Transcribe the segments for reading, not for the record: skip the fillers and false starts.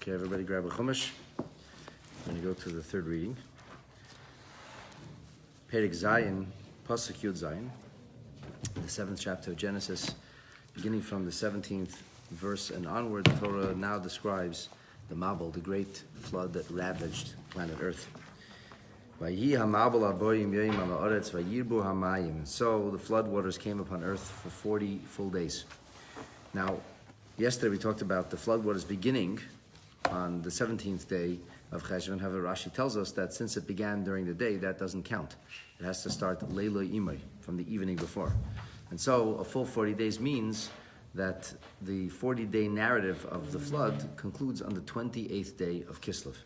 Okay, everybody grab a chumash. I'm going to go to the third reading. Perek Zayin, Pasuk Yud Zayin, the 7th chapter of Genesis, beginning from the 17th verse and onward. The Torah now describes the Mabul, the great flood that ravaged planet Earth. So the flood waters came upon Earth for 40 full days. Now, yesterday we talked about the flood waters beginning on the 17th day of Cheshvan. However, Rashi tells us that since it began during the day, that doesn't count. It has to start Leiloi Imai, from the evening before. And so a full 40 days means that the 40-day narrative of the flood concludes on the 28th day of Kislev.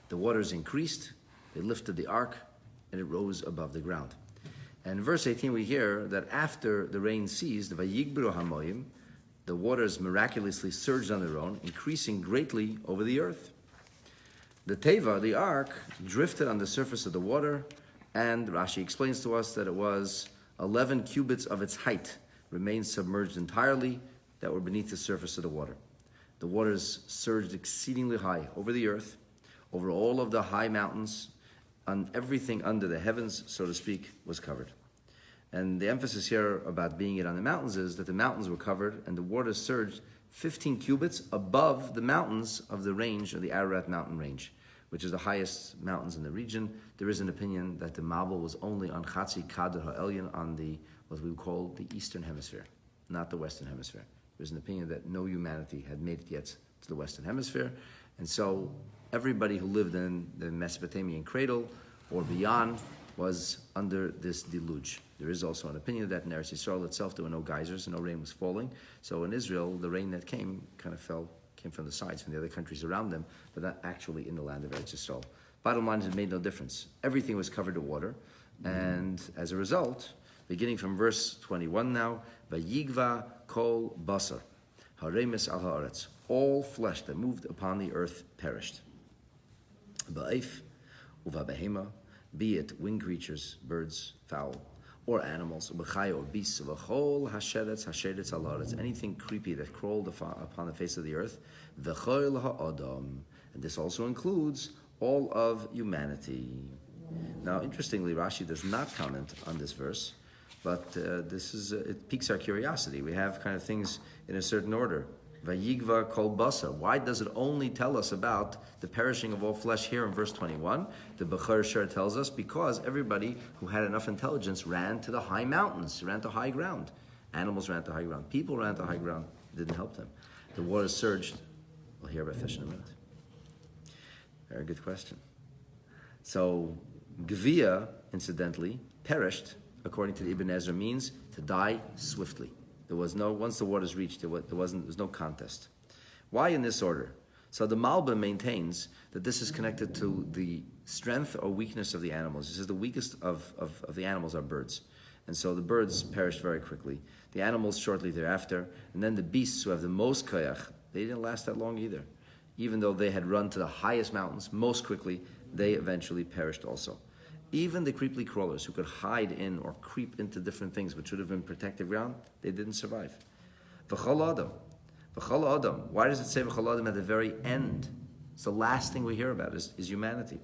The waters increased, they lifted the ark, and it rose above the ground. And in verse 18 we hear that after the rain ceased, Vayigbru Hamoyim, the waters miraculously surged on their own, increasing greatly over the earth. The Teva, the ark, drifted on the surface of the water, and Rashi explains to us that it was 11 cubits of its height remained submerged entirely that were beneath the surface of the water. The waters surged exceedingly high over the earth, over all of the high mountains, and everything under the heavens, so to speak, was covered. And the emphasis here about being it on the mountains is that the mountains were covered and the waters surged 15 cubits above the mountains of the range of the Ararat mountain range, which is the highest mountains in the region. There is an opinion that the Mabul was only on Chatzi Kader Ha'elyon, on the, what we would call the eastern hemisphere, not the western hemisphere. There's an opinion that no humanity had made it yet to the western hemisphere. And so everybody who lived in the Mesopotamian cradle or beyond was under this deluge. There is also an opinion that in Eretz Yisrael itself there were no geysers and no rain was falling. So in Israel, the rain that came came from the sides, from the other countries around them, but not actually in the land of Eretz Yisrael. Bottom line is it made no difference. Everything was covered in water, and as a result, beginning from verse 21 now, Vayigva kol basar, haremis al haaretz, all flesh that moved upon the earth perished. Ba'if uva behema, be it winged creatures, birds, fowl, or animals, b'chai or beasts, v'chol hasheretz al haaretz, anything creepy that crawled upon the face of the earth, v'chol ha'adam, and this also includes all of humanity. Now, interestingly, Rashi does not comment on this verse, but it piques our curiosity. We have kind of things in a certain order. Vayigva kol basa. Why does it only tell us about the perishing of all flesh here in verse 21? The Bechor Shur tells us because everybody who had enough intelligence ran to the high mountains, ran to high ground. Animals ran to high ground. People ran to high ground. It didn't help them. The waters surged. We'll hear about fish in a minute. Very good question. So, Gvia, incidentally, perished, according to the Ibn Ezra, means to die swiftly. There was no, once the waters reached, there was no contest. Why in this order? So the Malbim maintains that this is connected to the strength or weakness of the animals. He says the weakest of the animals are birds. And so the birds perished very quickly. The animals shortly thereafter. And then the beasts who have the most koyach, they didn't last that long either. Even though they had run to the highest mountains most quickly, they eventually perished also. Even the creepy crawlers who could hide in or creep into different things which should have been protected ground, they didn't survive. V'chol adam. V'chol adam. Why does it say v'chol adam at the very end? It's the last thing we hear about is humanity.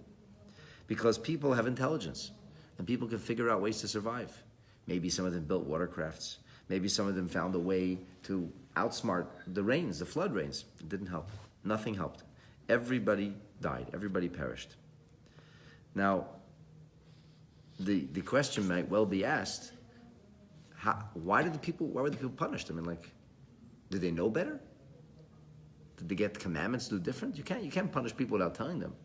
Because people have intelligence and people can figure out ways to survive. Maybe some of them built watercrafts. Maybe some of them found a way to outsmart the rains, the flood rains. It didn't help. Nothing helped. Everybody died. Everybody perished. Now, the question might well be asked: why were the people punished? I mean, did they know better? Did they get commandments to do different? You can't punish people without telling them.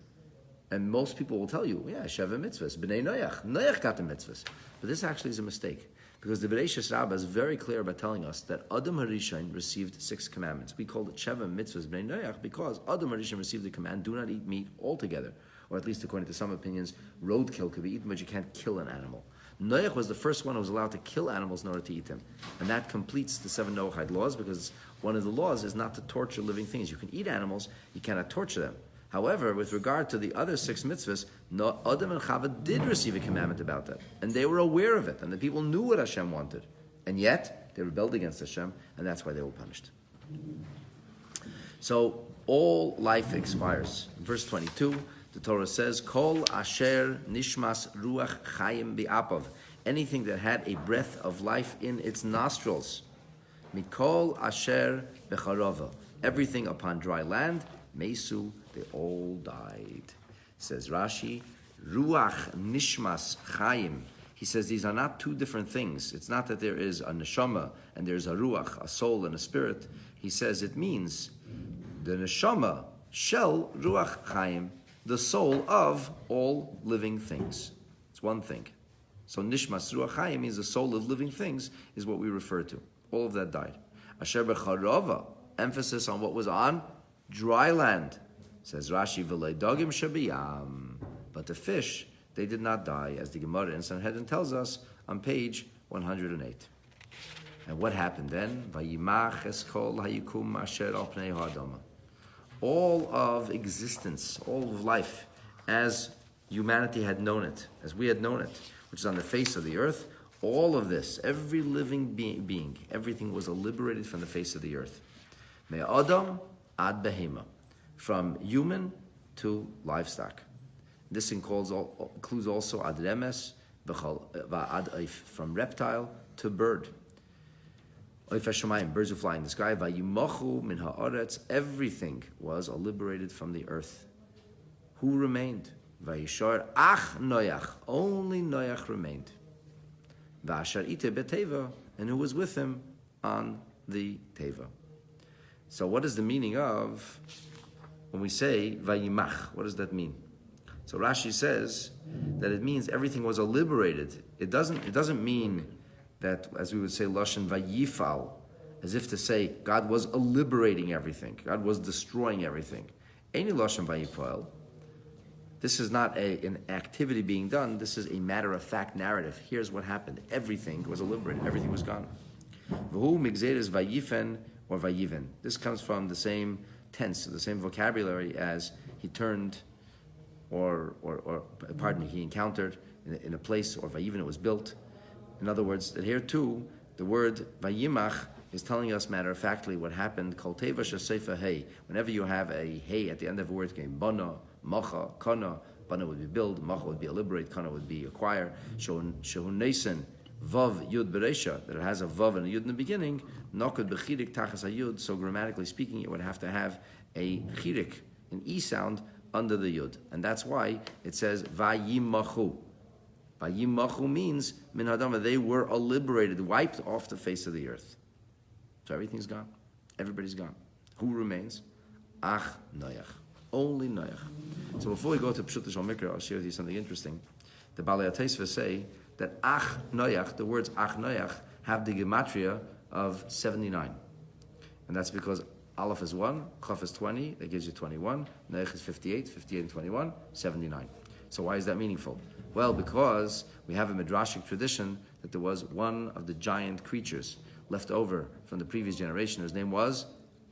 And most people will tell you, yeah, Sheva mitzvahs, b'nei Noach got the mitzvahs. But this actually is a mistake, because the Bereishis Rabbah is very clear about telling us that Adam HaRishon received 6 commandments. We call it Sheva mitzvahs b'nei Noach because Adam HaRishon received the command: do not eat meat altogether. Or at least according to some opinions, roadkill could be eaten, but you can't kill an animal. Noach was the first one who was allowed to kill animals in order to eat them. And that completes the 7 Noachide laws, because one of the laws is not to torture living things. You can eat animals, you cannot torture them. However, with regard to the other 6 mitzvahs, Adam and Chava did receive a commandment about that. And they were aware of it, and the people knew what Hashem wanted. And yet, they rebelled against Hashem, and that's why they were punished. So all life expires. In verse 22, the Torah says, Kol asher nishmas ruach chayim bi'apav. Anything that had a breath of life in its nostrils. Mikol asher becharova. Everything upon dry land, mesu, they all died. Says Rashi, ruach nishmas chayim. He says these are not two different things. It's not that there is a neshama and there's a ruach, a soul and a spirit. He says it means the neshama, shel ruach chayim, the soul of all living things. It's one thing. So nishmas ruach chayim means the soul of living things is what we refer to. All of that died. Asher becharova, emphasis on what was on dry land. Says Rashi, v'lei dogim shabiyam. But the fish, they did not die, as the Gemara in Sanhedrin tells us on page 108. And what happened then? Vayimach eskol hayikum asher al pnei ha'adama. All of existence, all of life, as humanity had known it, as we had known it, which is on the face of the earth, all of this, every living being, everything was liberated from the face of the earth. Me'adam ad behema, from human to livestock. This includes also ad remes, va'ad oif, from reptile to bird. Oif hashamayim, birds who fly in the sky. Vayimachu min ha'aretz, everything was liberated from the earth. Who remained? Vayishar ach Noach, only Noach remained. V'ashar ite beteva, and who was with him on the teva. So what is the meaning of when we say vayimach? What does that mean? So Rashi says that it means everything was liberated. It doesn't mean that, as we would say, lashon vayifal, as if to say God was liberating everything. God was destroying everything. Any lashon vayifal. This is not an activity being done. This is a matter-of-fact narrative. Here's what happened. Everything was liberated. Everything was gone. V'hu migzeres vayifen or vayiven. This comes from the same tense, the same vocabulary as he turned, he encountered in a place, or vayiven, it was built. In other words, that here too, the word vayimach is telling us matter-of-factly what happened. Kol teva sheseifa hey. Whenever you have a hey at the end of a word, it came bana, macha, kana. Bana would be build, macha would be liberate, kana would be acquire. Shehun nesen, vav yud bereisha, that it has a vav and a yud in the beginning. Nokod bechirik tachas hayud. So grammatically speaking, it would have to have a chirik, an e sound under the yud, and that's why it says vayimachu. Vayimachu means min hadama, they were liberated, wiped off the face of the earth. So everything's gone. Everybody's gone. Who remains? Ach Noach. Only Noach. So before we go to Pshut Shal Mikra, I'll share with you something interesting. The Balei HaTosfos say that Ach Noach, the words Ach Noach, have the gematria of 79. And that's because Aleph is 1, Chaf is 20, that gives you 21, Noach is 58, 58 and 21, 79. So why is that meaningful? Well, because we have a midrashic tradition that there was one of the giant creatures left over from the previous generation, whose name was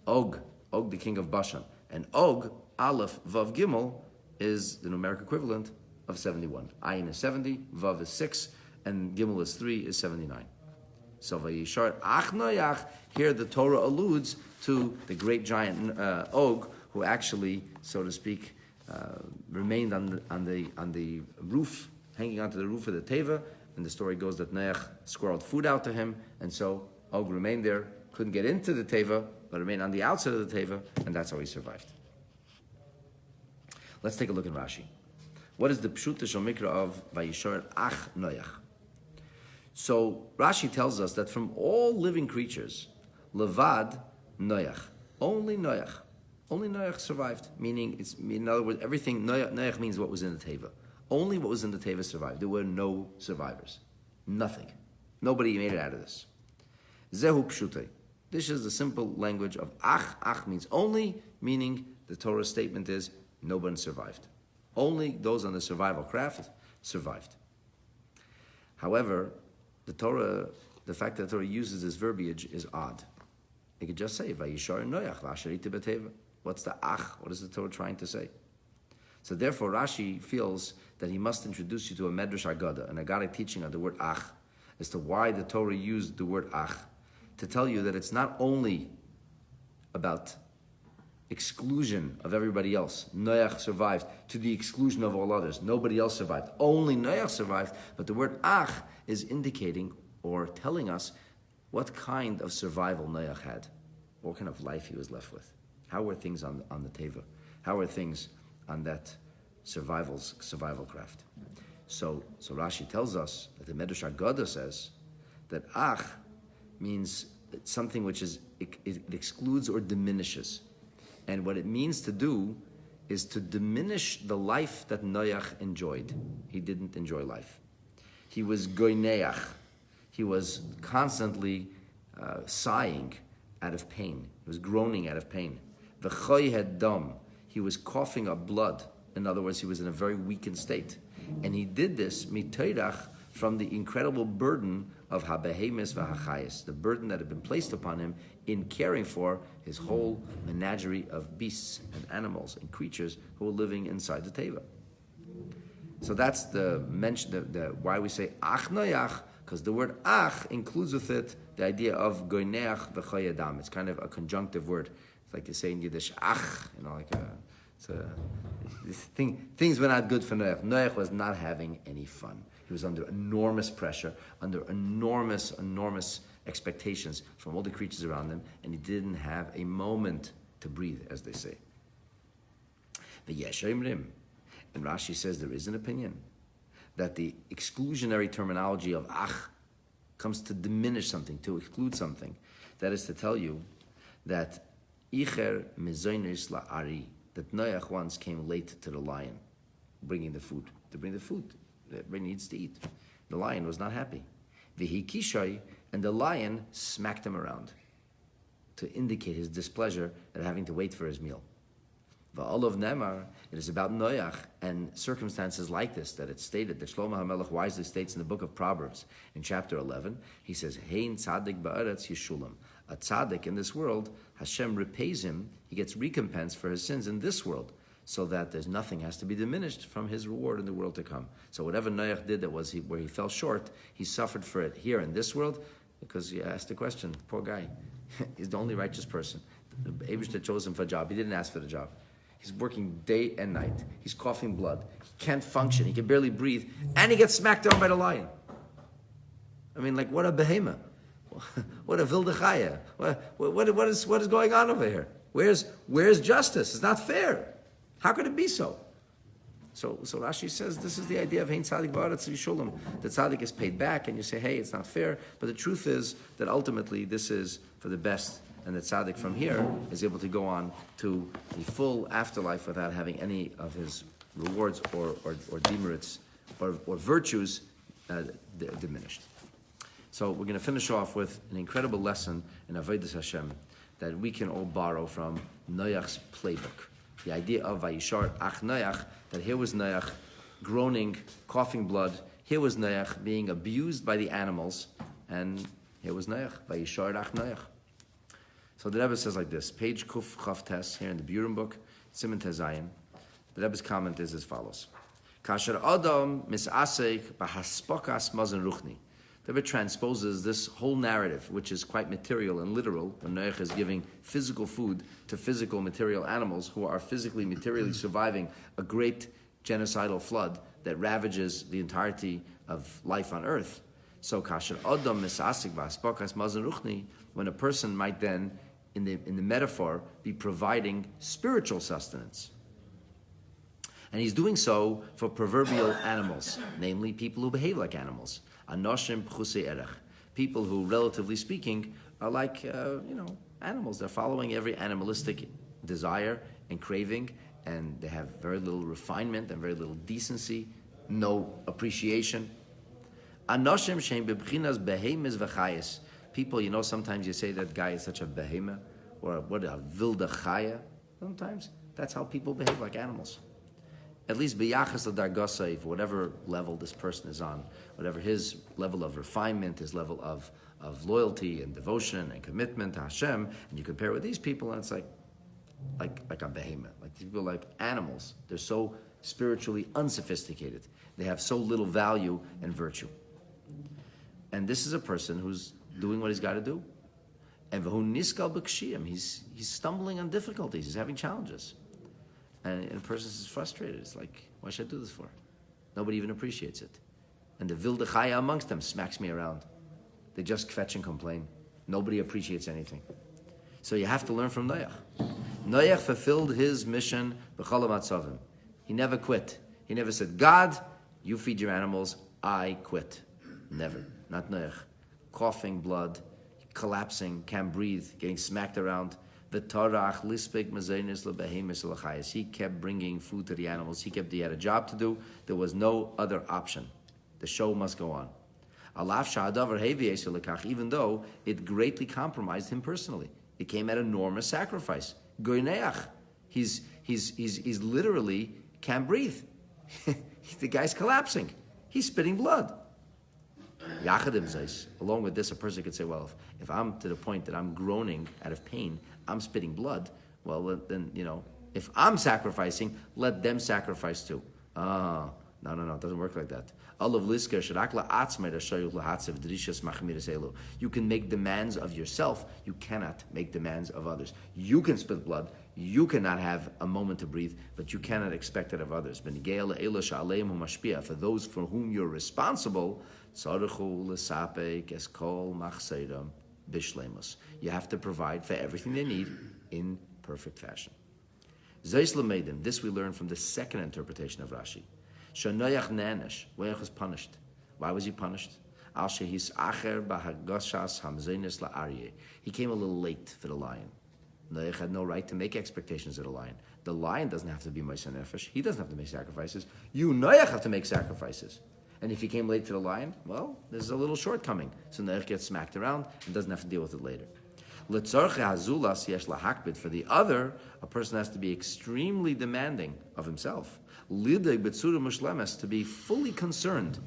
Og, Og the king of Bashan. And Og, Aleph, Vav Gimel, is the numeric equivalent of 71. Ayin is 70, Vav is 6, and Gimel is 3, is 79. So Vayishar Ach Noach, here the Torah alludes to the great giant Og, who actually, so to speak, remained on the roof, hanging onto the roof of the Teva, and the story goes that Noach squirreled food out to him, and so Og remained there, couldn't get into the Teva, but remained on the outside of the Teva, and that's how he survived. Let's take a look at Rashi. What is the Pshut Shal Mikra of Vayishar Ach Noach? So Rashi tells us that from all living creatures, Levad Noach, only Noach survived. Meaning, in other words, everything, Noach means what was in the Teva. Only what was in the Teva survived. There were no survivors. Nothing. Nobody made it out of this. Zehu Pshutei. This is the simple language of Ach. Ach means only, meaning the Torah statement is no one survived. Only those on the survival craft survived. However, the fact that the Torah uses this verbiage is odd. It could just say, Vayishar Noach v'asher ite b'teva. What's the Ach? What is the Torah trying to say? So therefore, Rashi feels that he must introduce you to a Medrash Agada, an Agadic teaching of the word Ach, as to why the Torah used the word Ach, to tell you that it's not only about exclusion of everybody else. Noach survived to the exclusion of all others. Nobody else survived. Only Noach survived, but the word ach is indicating or telling us what kind of survival Noach had, what kind of life he was left with. How were things on the teva? How were things on that survival craft? So Rashi tells us that the Medrash Agada says that ach means something which is it excludes or diminishes. And what it means to do is to diminish the life that Noach enjoyed. He didn't enjoy life. He was goineach. He was constantly sighing out of pain. He was groaning out of pain. V'choy had dam. He was coughing up blood. In other words, he was in a very weakened state. And he did this mitoirach from the incredible burden of habehemis v'hachayis, the burden that had been placed upon him in caring for his whole menagerie of beasts and animals and creatures who were living inside the teva. So that's the mention, the why we say ach noach, because the word ach includes with it the idea of goineach v'choy adam. It's kind of a conjunctive word. It's like they say in Yiddish, ach, things were not good for Noach. Noach was not having any fun. He was under enormous pressure, under enormous expectations from all the creatures around him, and he didn't have a moment to breathe, as they say. But Yeshayimrim, and Rashi says there is an opinion that the exclusionary terminology of ach comes to diminish something, to exclude something. That is to tell you that icher mezoinis la'ari, that Noach once came late to the lion, bringing the food. To bring the food that everybody needs to eat. The lion was not happy. Vihi kishay, and the lion smacked him around to indicate his displeasure at having to wait for his meal. Va'olav nemar, it is about Noach and circumstances like this that it's stated, that Shlomo HaMelech wisely states in the book of Proverbs, in chapter 11, he says, Hein tzaddik ba'aretz yishulam. A tzaddik in this world, Hashem repays him, he gets recompense for his sins in this world, so that there's nothing has to be diminished from his reward in the world to come. So whatever Noach did where he fell short, he suffered for it here in this world, because you asked the question, poor guy, he's the only righteous person. The Eibishter chose him for a job, he didn't ask for the job. He's working day and night, he's coughing blood, he can't function, he can barely breathe, and he gets smacked down by the lion. I mean, like, what a behemoth. What a wilde chaya. What is going on over here? Where's justice? It's not fair. How could it be so? So Rashi says this is the idea of Hein Tzadik Ba'aretz Yishulam. The tzaddik is paid back, and you say, hey, it's not fair. But the truth is that ultimately this is for the best, and the tzaddik from here is able to go on to the full afterlife without having any of his rewards or demerits or virtues diminished. So we're going to finish off with an incredible lesson in Avodas Hashem that we can all borrow from Noach's playbook. The idea of Vayishar Ach Noach, that here was Noach groaning, coughing blood. Here was Noach being abused by the animals, and here was Noach, Vayishar Ach Noach. So the Rebbe says like this, page Kuf Chav Tes, here in the Burim book, Siman Tezayin. The Rebbe's comment is as follows: Kasher Adam misasek b'haspokas mazon ruchni. The Rebbe transposes this whole narrative, which is quite material and literal, when Noach is giving physical food to physical material animals who are physically, materially surviving a great genocidal flood that ravages the entirety of life on earth. So, kasher adam misasik v'aspokas mazon ruchni, when a person might then, in the metaphor, be providing spiritual sustenance. And he's doing so for proverbial animals, namely people who behave like animals. Anoshim pchusei erech, people who, relatively speaking, are like animals. They're following every animalistic desire and craving, and they have very little refinement and very little decency, no appreciation. Anoshim shein bebchinas behemis v'chayis, people, sometimes you say that guy is such a behemoth, or what a wilde chaya. Sometimes that's how people behave, like animals. At least biyachas l'dargasai, for whatever level this person is on, whatever his level of refinement, his level of loyalty and devotion and commitment to Hashem, and you compare with these people, and it's like a behemoth. Like these people are like animals. They're so spiritually unsophisticated. They have so little value and virtue. And this is a person who's doing what he's got to do. And v'hu niskal b'kshiyim, he's stumbling on difficulties, he's having challenges. And a person is frustrated. It's like, why should I do this for? Nobody even appreciates it. And the wilde chaya amongst them smacks me around. They just kvetch and complain. Nobody appreciates anything. So you have to learn from Noach. Noach fulfilled his mission b'chol hamatzavim. He never quit. He never said, God, you feed your animals, I quit. Never. Not Noach. Coughing blood, collapsing, can't breathe, getting smacked around. He kept bringing food to the animals. He had a job to do. There was no other option. The show must go on. Even though it greatly compromised him personally. It came at enormous sacrifice. He's literally can't breathe. The guy's collapsing. He's spitting blood. Along with this, a person could say, well, if I'm to the point that I'm groaning out of pain, I'm spitting blood, well, then, if I'm sacrificing, let them sacrifice too. No, it doesn't work like that. You can make demands of yourself, you cannot make demands of others. You can spit blood, you cannot have a moment to breathe, but you cannot expect it of others. For those for whom you're responsible, you have to provide for everything they need in perfect fashion. This we learn from the second interpretation of Rashi. Noach was punished. Why was he punished? He came a little late for the lion. Noach had no right to make expectations of the lion. The lion doesn't have to be Moshe Nefesh. He doesn't have to make sacrifices. You, Noach, have to make sacrifices. And if he came late to the lion, well, there's a little shortcoming. So Noach gets smacked around and doesn't have to deal with it later. For the other, a person has to be extremely demanding of himself. To be fully concerned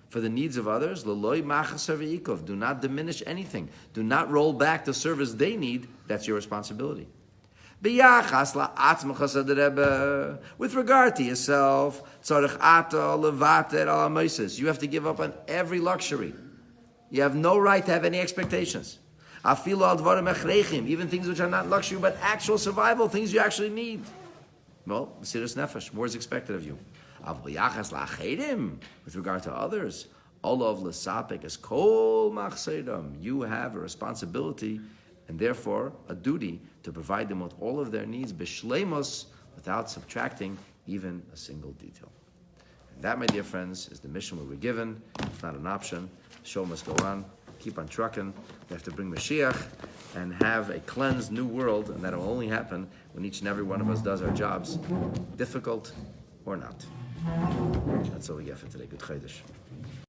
for the needs of others. Do not diminish anything. Do not roll back the service they need. That's your responsibility. With regard to yourself, you have to give up on every luxury. You have no right to have any expectations. Even things which are not luxury, but actual survival, things you actually need. Well, Mesiras Nefesh, more is expected of you. With regard to others, you have a responsibility and therefore a duty to provide them with all of their needs, b'shleimus, without subtracting even a single detail. And that, my dear friends, is the mission we were given. It's not an option. The show must go on. Keep on trucking. We have to bring Mashiach and have a cleansed new world, and that will only happen when each and every one of us does our jobs, difficult or not. That's all we get for today. Good Chodesh.